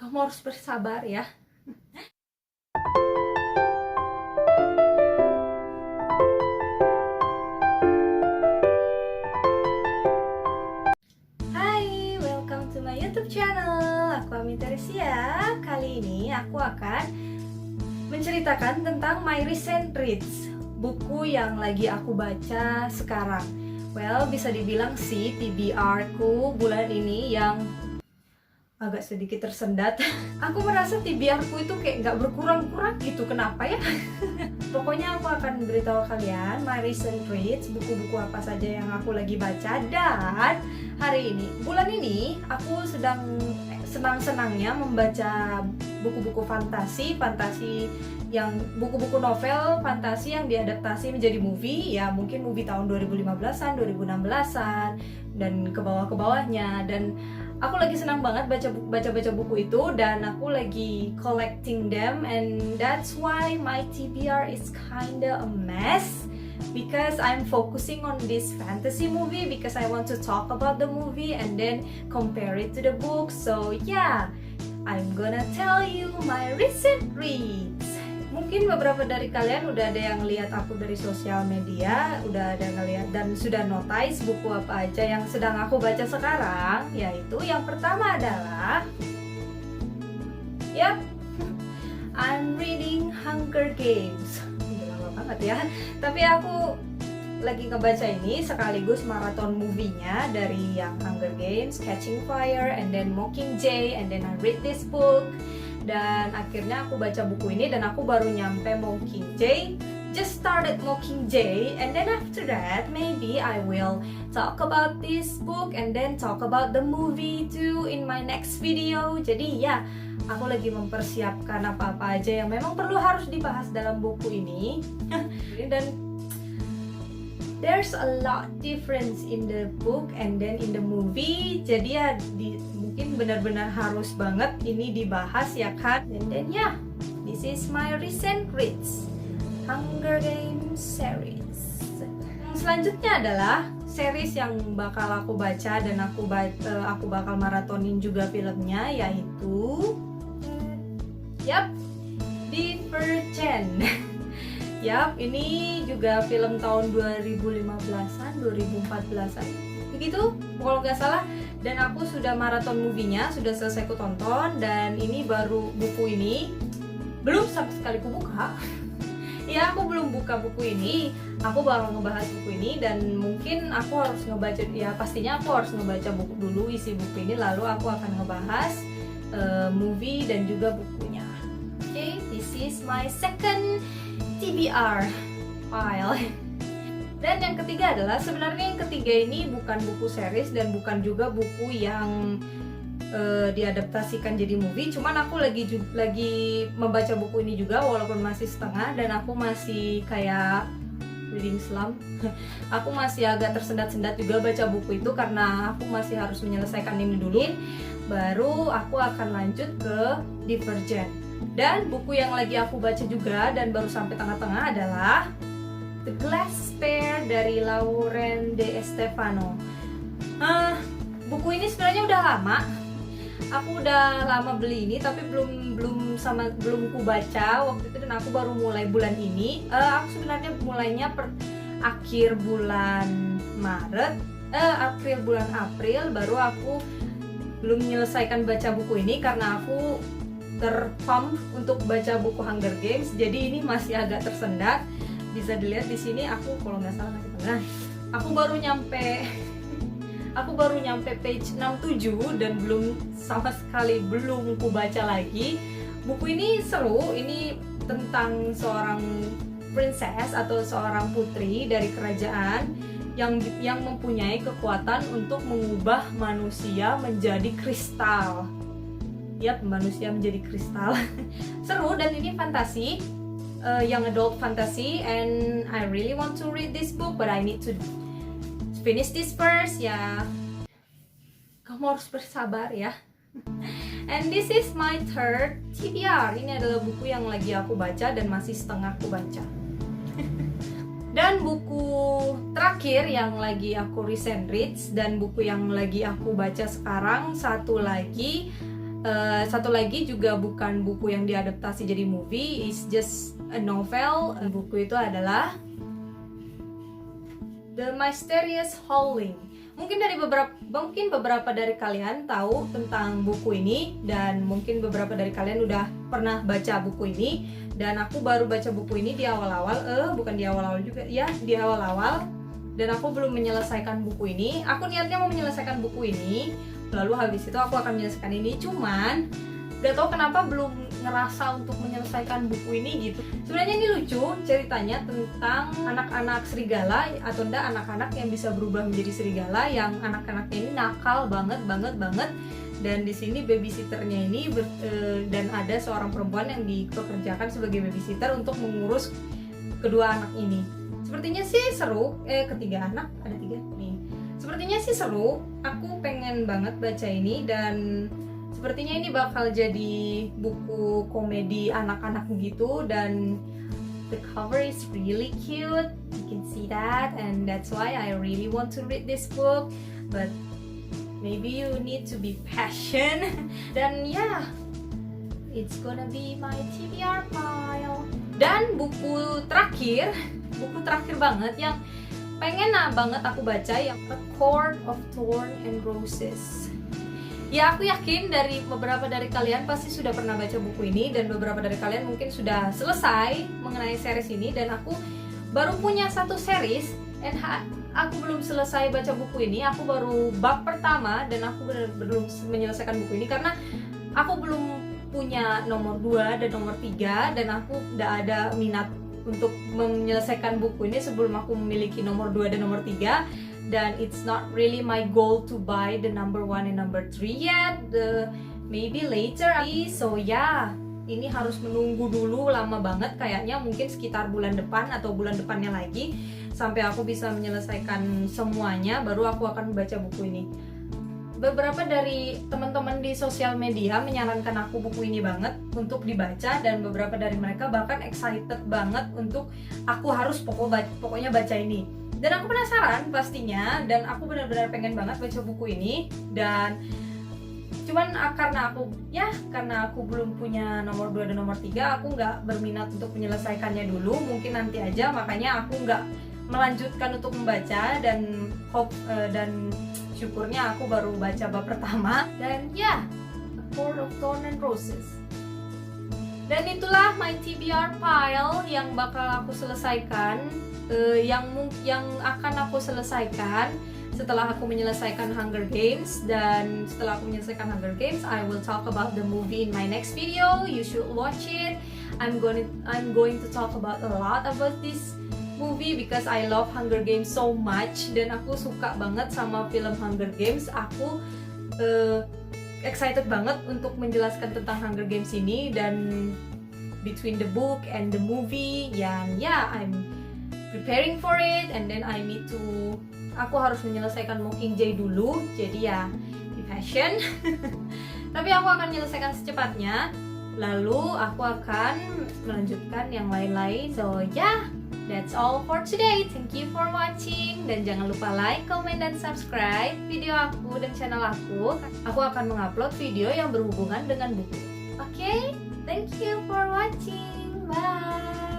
Kamu harus bersabar ya. Hai, welcome to my YouTube channel. Aku Amin Teresia. Kali ini aku akan menceritakan tentang my recent reads, buku yang lagi aku baca sekarang. Well, bisa dibilang sih TBR ku bulan ini yang agak sedikit tersendat. Aku merasa TBR ku itu kayak nggak berkurang-kurang gitu, kenapa ya? Pokoknya aku akan beritahu kalian my recent reads, buku-buku apa saja yang aku lagi baca. Dan hari ini, bulan ini aku sedang senang-senangnya membaca buku-buku fantasi yang buku-buku novel fantasi yang diadaptasi menjadi movie, ya mungkin movie tahun 2015-an, 2016-an dan ke bawahnya. Dan aku lagi senang banget baca buku itu, dan aku lagi collecting them, and that's why my TBR is kinda a mess because I'm focusing on this fantasy movie because I want to talk about the movie and then compare it to the book. So yeah, I'm gonna tell you my recent reads. Mungkin beberapa dari kalian udah ada yang lihat aku dari sosial media, udah ada ngeliat dan sudah notice buku apa aja yang sedang aku baca sekarang. Yaitu yang pertama adalah I'm reading Hunger Games. Udah lama banget ya. Tapi aku lagi ngebaca ini sekaligus maraton movie-nya dari yang Hunger Games, Catching Fire, and then Mockingjay, and then I read this book. Dan akhirnya aku baca buku ini dan aku baru nyampe Mockingjay. Just started Mockingjay, and then after that maybe I will talk about this book and then talk about the movie too in my next video. Jadi ya, aku lagi mempersiapkan apa-apa aja yang memang perlu harus dibahas dalam buku ini. Dan there's a lot difference in the book and then in the movie. Jadi ya mungkin benar-benar harus banget ini dibahas ya kan. And then ya, this is my recent reads, Hunger Games series. Yang selanjutnya adalah series yang bakal aku baca dan aku bakal maratonin juga filmnya, yaitu Divergent. Ini juga film tahun 2015-an, 2014-an begitu kalau nggak salah. Dan aku sudah maraton movie-nya, sudah selesai ku tonton. Dan ini baru buku ini belum sama sekali ku buka. Ya, aku belum buka buku ini. Aku bakal ngebahas buku ini dan mungkin aku harus ngebaca, ya pastinya aku harus ngebaca buku dulu, isi buku ini, lalu aku akan ngebahas movie dan juga bukunya. Okay, this is my second TBR file. Dan yang ketiga adalah, sebenarnya yang ketiga ini bukan buku series dan bukan juga buku yang diadaptasikan jadi movie. Cuman aku lagi membaca buku ini juga walaupun masih setengah, dan aku masih kayak reading slump. Aku masih agak tersendat-sendat juga baca buku itu karena aku masih harus menyelesaikan ini dulu. Baru aku akan lanjut ke Divergent. Dan buku yang lagi aku baca juga dan baru sampai tengah-tengah adalah The Glass Sphere dari Lauren De Stefano. Buku ini sebenarnya udah lama. Aku udah lama beli ini, tapi belum ku baca waktu itu, dan aku baru mulai bulan ini. Aku sebenarnya mulainya akhir bulan Maret, akhir bulan April, baru aku belum menyelesaikan baca buku ini karena aku terpump untuk baca buku Hunger Games. Jadi ini masih agak tersendat. Bisa dilihat di sini aku kalau nggak salah masih tengah. Aku baru nyampe page 67 dan sama sekali belum ku baca lagi. Buku ini seru. Ini tentang seorang princess atau seorang putri dari kerajaan yang mempunyai kekuatan untuk mengubah manusia menjadi kristal. Manusia menjadi kristal. Seru, dan ini fantasi. Young adult fantasy, and I really want to read this book, but I need to finish this first. Ya, kamu harus bersabar ya. And this is my third TBR. Ini adalah buku yang lagi aku baca dan masih setengah aku baca. Dan buku terakhir yang lagi aku recent reads dan buku yang lagi aku baca sekarang, satu lagi Satu lagi juga bukan buku yang diadaptasi jadi movie, it's just a novel. Buku itu adalah The Mysterious Howling. Mungkin beberapa dari kalian tahu tentang buku ini, dan mungkin beberapa dari kalian udah pernah baca buku ini. Dan aku baru baca buku ini di awal-awal, bukan di awal-awal juga, ya di awal-awal. Dan aku belum menyelesaikan buku ini. Aku niatnya mau menyelesaikan buku ini, lalu habis itu aku akan menyelesaikan ini. Cuman gak tau kenapa belum ngerasa untuk menyelesaikan buku ini gitu. Sebenarnya ini lucu ceritanya tentang anak-anak serigala, atau enggak anak-anak yang bisa berubah menjadi serigala, yang anak-anaknya ini nakal banget. Dan di sini babysitternya ini dan ada seorang perempuan yang dipekerjakan sebagai babysitter untuk mengurus kedua anak ini. Sepertinya sih seru. Ketiga anak, ada 3 nih. Sepertinya sih seru. Aku pengen banget baca ini, dan sepertinya ini bakal jadi buku komedi anak-anak gitu. Dan the cover is really cute, you can see that, and that's why I really want to read this book. But maybe you need to be passionate. Dan yeah, it's gonna be my TBR pile. Dan buku terakhir banget yang pengen banget aku baca, yang A Court of Thorns and Roses. Ya, aku yakin dari beberapa dari kalian pasti sudah pernah baca buku ini, dan beberapa dari kalian mungkin sudah selesai mengenai series ini. Dan aku baru punya satu series, and aku belum selesai baca buku ini. Aku baru bab pertama, dan aku belum menyelesaikan buku ini karena aku belum punya nomor 2 dan nomor 3, dan aku tidak ada minat untuk menyelesaikan buku ini sebelum aku memiliki nomor 2 dan nomor 3. Dan it's not really my goal to buy the number 1 and number 3 yet, maybe later. So yeah, ini harus menunggu dulu lama banget, kayaknya mungkin sekitar bulan depan atau bulan depannya lagi, sampai aku bisa menyelesaikan semuanya, baru aku akan membaca buku ini. Beberapa dari teman-teman di sosial media menyarankan aku buku ini banget untuk dibaca, dan beberapa dari mereka bahkan excited banget untuk aku harus pokoknya baca ini. Dan aku penasaran pastinya, dan aku benar-benar pengen banget baca buku ini. Dan cuman karena aku belum punya nomor 2 dan nomor 3, aku nggak berminat untuk menyelesaikannya dulu. Mungkin nanti aja, makanya aku nggak melanjutkan untuk membaca, dan syukurnya aku baru baca bab pertama. Dan ya, A Court of Thorns and Roses. Dan itulah my TBR pile yang bakal aku selesaikan, yang akan aku selesaikan setelah aku menyelesaikan Hunger Games. Dan setelah aku menyelesaikan Hunger Games, I will talk about the movie in my next video. You should watch it. I'm going to talk about a lot about this movie because I love Hunger Games so much, dan aku suka banget sama film Hunger Games. Aku excited banget untuk menjelaskan tentang Hunger Games ini, dan between the book and the movie, I'm preparing for it, and then aku harus menyelesaikan Mockingjay dulu, jadi ya be patient. Tapi aku akan menyelesaikan secepatnya, lalu aku akan melanjutkan yang lain-lain. So yeah, that's all for today. Thank you for watching, dan jangan lupa like, comment, dan subscribe video aku dan channel aku. Aku akan mengupload video yang berhubungan dengan buku. Okay? Thank you for watching. Bye.